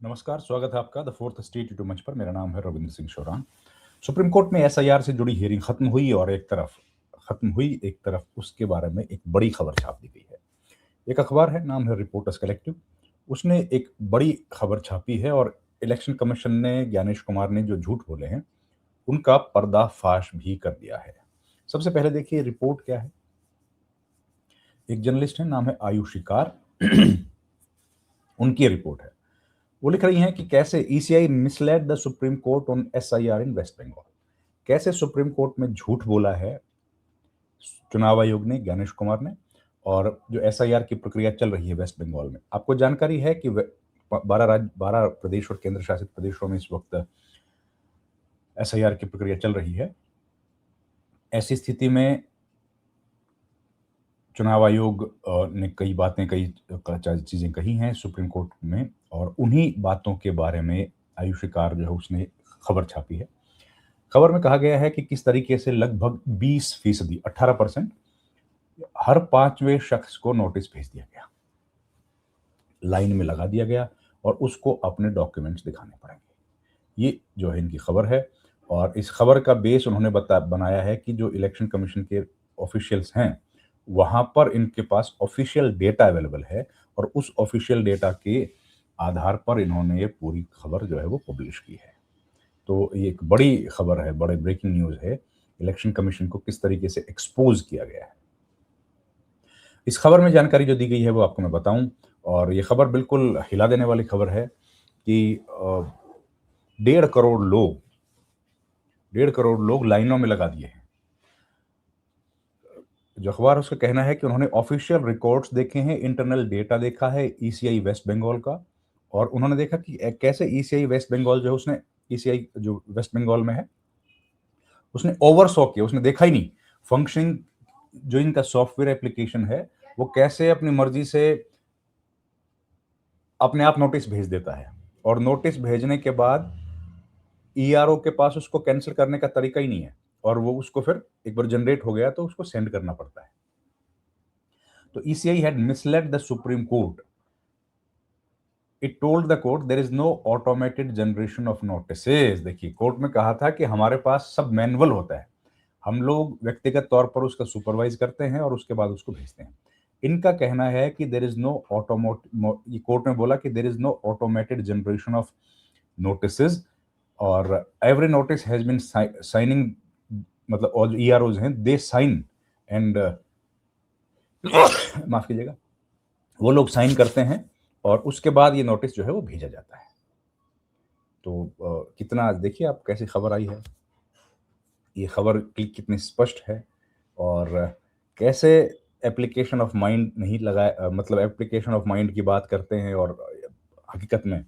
नमस्कार, स्वागत है आपका द फोर्थ स्टेट यूट्यूब मंच पर। मेरा नाम है रविंद्र सिंह शोरान। सुप्रीम कोर्ट में एसआईआर से जुड़ी हियरिंग खत्म हुई और एक तरफ उसके बारे में एक बड़ी खबर छाप दी गई है। एक अखबार है, नाम है रिपोर्टर्स कलेक्टिव। उसने एक बड़ी खबर छापी है और इलेक्शन कमीशन ने, ज्ञानेश कुमार ने जो झूठ बोले हैं उनका पर्दाफाश भी कर दिया है। सबसे पहले देखिए रिपोर्ट क्या है। एक जर्नलिस्ट है, नाम है आयुषी कार उनकी रिपोर्ट है। वो लिख रही हैं कि कैसे ECI misled the Supreme Court on SIR in West Bengal. कैसे सुप्रीम कोर्ट में झूठ बोला है चुनाव आयोग ने, ज्ञानेश कुमार ने। और जो एसआईआर की प्रक्रिया चल रही है वेस्ट बंगाल में, आपको जानकारी है कि 12 प्रदेश और केंद्र शासित प्रदेशों में इस वक्त एसआईआर की प्रक्रिया चल रही है। ऐसी स्थिति में चुनाव आयोग ने कई चीजें कही हैं सुप्रीम कोर्ट में, और उन्हीं बातों के बारे में आयुषी कार जो है उसने खबर छापी है। खबर में कहा गया है कि किस तरीके से लगभग 20%, 18% हर पांचवें शख्स को नोटिस भेज दिया गया, लाइन में लगा दिया गया और उसको अपने डॉक्यूमेंट्स दिखाने पड़ेंगे। ये जो है इनकी खबर है। और इस खबर का बेस उन्होंने बनाया है कि जो इलेक्शन कमीशन के ऑफिशियल्स हैं वहां पर इनके पास ऑफिशियल डेटा अवेलेबल है, और उस ऑफिशियल डेटा के आधार पर इन्होंने ये पूरी खबर जो है वो पब्लिश की है। तो ये एक बड़ी खबर है, बड़े ब्रेकिंग न्यूज़ है। इलेक्शन कमीशन को किस तरीके से एक्सपोज किया गया है, इस खबर में जानकारी जो दी गई है वो आपको मैं बताऊं। और ये खबर बिल्कुल हिला देने वाली खबर है कि 1.5 करोड़ लोग लाइनों में लगा दिए हैं। जो अखबार है उसका कहना है कि उन्होंने ऑफिशियल रिकॉर्ड्स देखे हैं, इंटरनल डेटा देखा है ईसीआई वेस्ट बंगाल का, और उन्होंने देखा कि कैसे ईसीआई वेस्ट बंगाल जो है उसने, ईसीआई जो वेस्ट बंगाल में है उसने ओवरसॉ किया, उसने देखा ही नहीं फंक्शनिंग। जो इनका सॉफ्टवेयर एप्लीकेशन है वो कैसे अपनी मर्जी से अपने आप नोटिस भेज देता है, और नोटिस भेजने के बाद ईआरओ के पास उसको कैंसिल करने का तरीका ही नहीं है, और वो उसको फिर एक बार जनरेट हो गया तो उसको सेंड करना पड़ता है। तो ECI had misled the Supreme Court. It told the court there is no automated generation of notices. देखिए, कोर्ट में कहा था कि हमारे पास सब मैनुअल होता है, हम लोग व्यक्तिगत तौर पर उसका सुपरवाइज करते हैं और उसके बाद उसको भेजते हैं। इनका कहना है कि there is no automate court में बोला कि there is no automated generation of notices, और every notice has been signing, मतलब और जो ईआरओज हैं दे साइन एंड माफ कीजिएगा, वो लोग साइन करते हैं और उसके बाद ये नोटिस जो है वो भेजा जाता है। तो कितना देखिए आप कैसी खबर आई है, ये खबर कितनी स्पष्ट है, और कैसे एप्लीकेशन ऑफ माइंड नहीं लगाया, मतलब एप्लीकेशन ऑफ माइंड की बात करते हैं और हकीकत में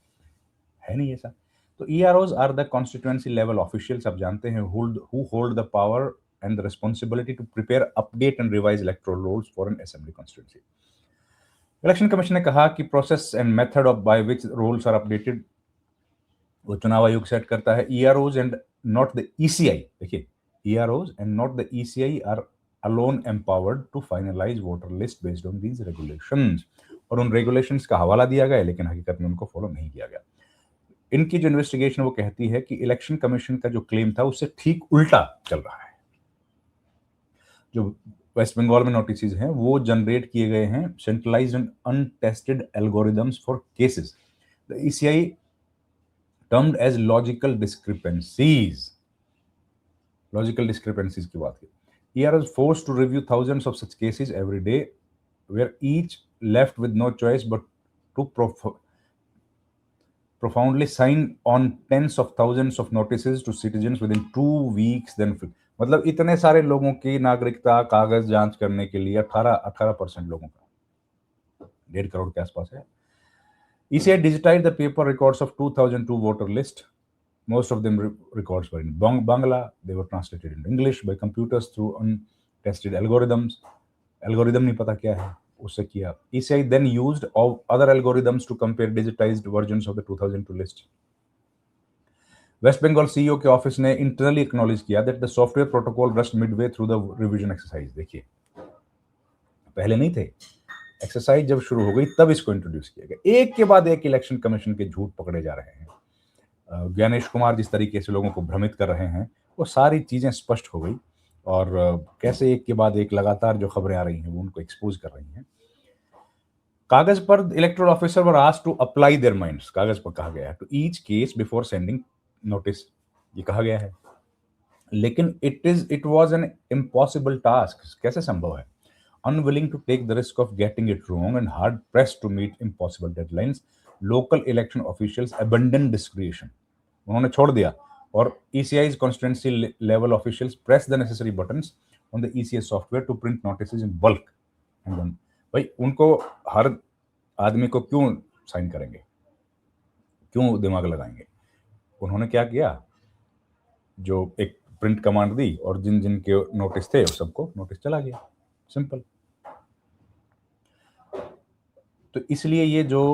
है नहीं ऐसा। तो EROs are the constituency level officials, आप जानते हैं, who hold the power and the responsibility to prepare, update and revise electoral rolls for an assembly constituency. Election commission ने कहा कि process and method of by which rolls are updated वो चुनाव आयोग set करता है। EROs and not the ECI, देखिए, EROs and not the ECI are alone empowered to finalise voter list based on these regulations. और उन regulations का हवाला दिया गया लेकिन हकीकत में उनको फॉलो नहीं किया गया। इनकी जो इन्वेस्टिगेशन वो कहती है कि इलेक्शन कमीशन का जो क्लेम था उससे ठीक उल्टा चल रहा है। जो वेस्ट बंगाल में नोटिस हैं वो जनरेट किए गए हैं centralised and untested algorithms for cases, the ECI termed as logical discrepancies. Logical discrepancies की बात की। ER is forced to review thousands of such cases every day, where each left with no choice but to profoundly sign on tens of thousands of notices to citizens within 2 weeks. Then मतलब इतने सारे लोगों की नागरिकता कागज जांच करने के लिए 18% लोगों का 1.5 करोड़ के आसपास है। ECI digitized the paper records of 2002 voter list. Most of them records were in Bangla. They were translated into English by computers through untested algorithms. Algorithm नहीं पता क्या है, उससे किया। ECI then used other algorithms to compare digitized versions of the 2002 list. West Bengal CEO के office ने internally acknowledge किया that the software protocol rushed midway through the revision exercise. देखिए, पहले नहीं थे, एक्सरसाइज जब शुरू हो गई तब इसको इंट्रोड्यूस किया गया। एक के बाद एक इलेक्शन कमीशन के झूठ पकड़े जा रहे हैं। ज्ञानेश कुमार जिस तरीके से लोगों को भ्रमित कर रहे हैं, वो सारी चीज़ें स्पष्ट हो गई और कैसे एक के बाद एक लगातार जो खबरें आ रही हैं वो उनको एक्सपोज कर रही हैं। कागज पर electoral officer were asked to apply their minds, कागज पर कहा गया है, to each case before sending notice, ये कहा गया है। लेकिन it was an impossible task, कैसे संभव है? Unwilling to take the risk of getting it wrong and hard pressed to meet impossible deadlines, local election officials abandon discretion, उन्होंने छोड़ दिया और ईसीआई's constituency level officials press the necessary buttons on the ECS software to print notices in bulk and then भाई उनको हर आदमी को क्यों sign करेंगे, क्यों दिमाग लगाएंगे? उन्होंने क्या किया, जो एक प्रिंट कमांड दी और जिन जिन के नोटिस थे उस सबको नोटिस चला गया, सिंपल। तो इसलिए ये जो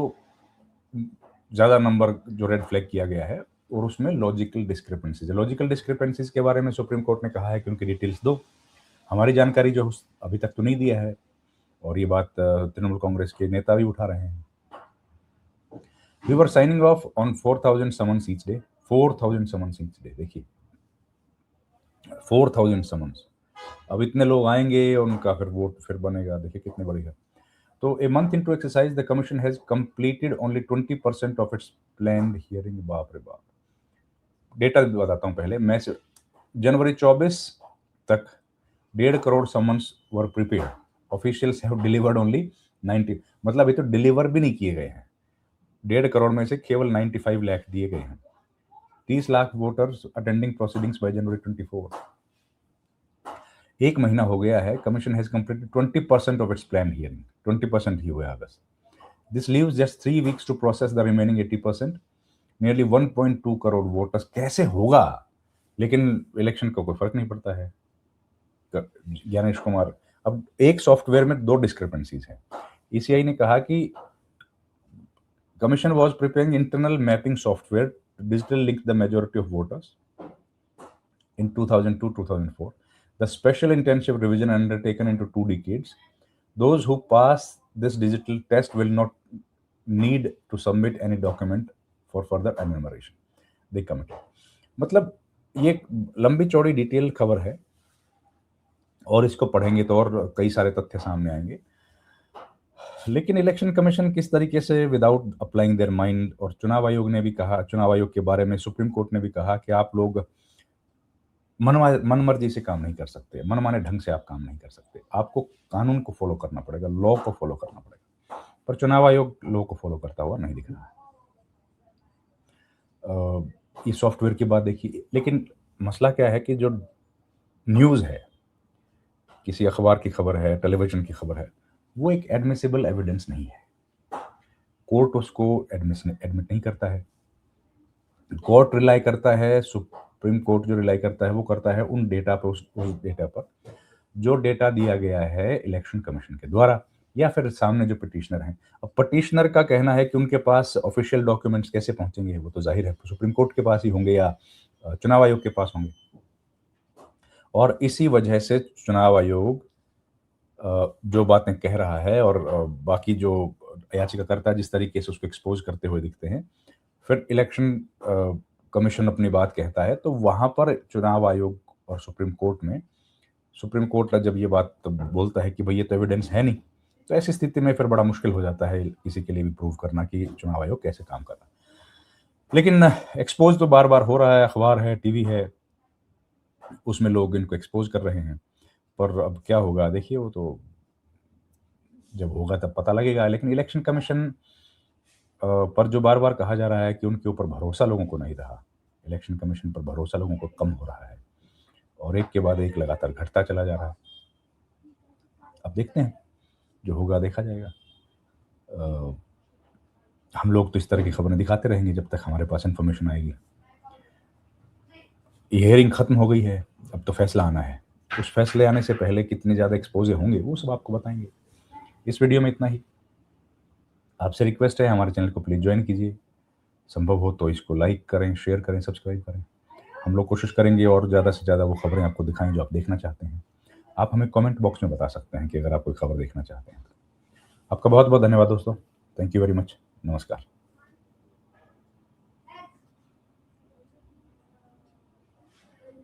ज़्यादा नंबर जो रेड फ्लैग किया गया है और उसमें लॉजिकल डिस्क्रिपेंसीज है। लॉजिकल डिस्क्रिपेंसीज के बारे में सुप्रीम कोर्ट ने कहा है कि उनकी डिटेल्स दो, हमारी जानकारी जो अभी तक तो नहीं दिया है, और ये बात तृणमूल कांग्रेस के नेता भी उठा रहे हैं। We were signing off on 4000 summons each day, 4000 summons each day, देखिए 4000 समन्स, अब इतने लोग आएंगे और उनका फिर वोट फिर बनेगा, देखिए कितने बड़ी है। तो a month into exercise, the commission has completed only 20% of its planned hearing। बाप रे बाप, डेटा बताता हूँ पहले मैं से, जनवरी 24 तक 1.5 crore summons were prepared, officials have delivered only 90, मतलब अभी तो डिलीवर भी नहीं किए गए हैं। 1.5 करोड़ में से केवल 95 लाख दिए गए हैं। 30 lakh voters attending proceedings by January 24। एक महीना हो गया है, commission has completed 20% of its plan hearing, 20% ही हुआ अगस्त। This leaves just 3 weeks to process the remaining 80%, nearly 1.2 crore voters. कैसे होगा? लेकिन इलेक्शन का कोई फर्क नहीं पड़ता है। ज्ञानेश कुमार, अब एक सॉफ्टवेयर में 2 डिस्क्रिपेंसीज हैं। ईसीआई ने कहा कि commission was preparing internal mapping software to digital link the majority of voters in 2002-2004, the special intensive revision undertaken into 2 decades. Those who pass this digital test will not need to submit any document for further enumeration, they committed। मतलब ये लंबी चौड़ी detail खबर है और इसको पढ़ेंगे तो और कई सारे तथ्य सामने आएंगे। लेकिन इलेक्शन कमीशन किस तरीके से विदाउट अप्लाइंग देयर माइंड, और चुनाव आयोग ने भी कहा, चुनाव आयोग के बारे में सुप्रीम कोर्ट ने भी कहा कि आप लोग मन मर्जी से काम नहीं कर सकते, मनमाने ढंग से आप काम नहीं कर सकते, आपको कानून को फॉलो करना पड़ेगा, लॉ को फॉलो करना पड़ेगा। पर चुनाव आयोग लॉ को फॉलो करता हुआ नहीं दिख रहा है। ये सॉफ्टवेयर की बात देखिए, लेकिन मसला क्या है कि जो न्यूज़ है, किसी अखबार की खबर है, टेलीविजन की खबर है, वो एक एडमिसिबल एविडेंस नहीं है। कोर्ट उसको एडमिट नहीं करता है। कोर्ट रिलाई करता है, सुप्रीम कोर्ट जो रिलाई करता है वो करता है उन डेटा पर, उस डेटा पर जो डेटा दिया गया है इलेक्शन कमीशन के द्वारा या फिर सामने जो पिटिशनर हैं। अब पिटिशनर का कहना है कि उनके पास ऑफिशियल डॉक्यूमेंट्स कैसे पहुंचेंगे, वो तो जाहिर है सुप्रीम कोर्ट के पास ही होंगे या चुनाव आयोग के पास होंगे। और इसी वजह से चुनाव आयोग जो बातें कह रहा है और बाकी जो याचिकाकर्ता जिस तरीके से उसको एक्सपोज करते हुए दिखते हैं, फिर इलेक्शन कमीशन अपनी बात कहता है, तो वहां पर चुनाव आयोग और सुप्रीम कोर्ट में, सुप्रीम कोर्ट जब ये बात बोलता है कि भाई ये तो एविडेंस है नहीं, तो ऐसी स्थिति में फिर बड़ा मुश्किल हो जाता है किसी के लिए भी प्रूव करना कि चुनाव आयोग कैसे काम कर रहा है। लेकिन एक्सपोज तो बार बार हो रहा है, अखबार है, टीवी है, उसमें लोग इनको एक्सपोज कर रहे हैं। पर अब क्या होगा देखिए, वो तो जब होगा तब पता लगेगा। लेकिन इलेक्शन कमीशन पर जो बार बार कहा जा रहा है कि उनके ऊपर भरोसा लोगों को नहीं रहा, इलेक्शन कमीशन पर भरोसा लोगों को कम हो रहा है और एक के बाद एक लगातार घटता चला जा रहा है। अब देखते हैं, जो होगा देखा जाएगा। हम लोग तो इस तरह की खबरें दिखाते रहेंगे जब तक हमारे पास इंफॉर्मेशन आएगी। हियरिंग खत्म हो गई है, अब तो फैसला आना है। उस फैसले आने से पहले कितने ज़्यादा एक्सपोजे होंगे वो सब आपको बताएंगे। इस वीडियो में इतना ही। आपसे रिक्वेस्ट है, हमारे चैनल को प्लीज़ ज्वाइन कीजिए, संभव हो तो इसको लाइक करें, शेयर करें, सब्सक्राइब करें। हम लोग कोशिश करेंगे और ज़्यादा से ज़्यादा वो खबरें आपको दिखाएं जो आप देखना चाहते हैं। आप हमें कमेंट बॉक्स में बता सकते हैं कि अगर आप कोई खबर देखना चाहते हैं। आपका बहुत-बहुत धन्यवाद दोस्तों। Thank you very much. नमस्कार।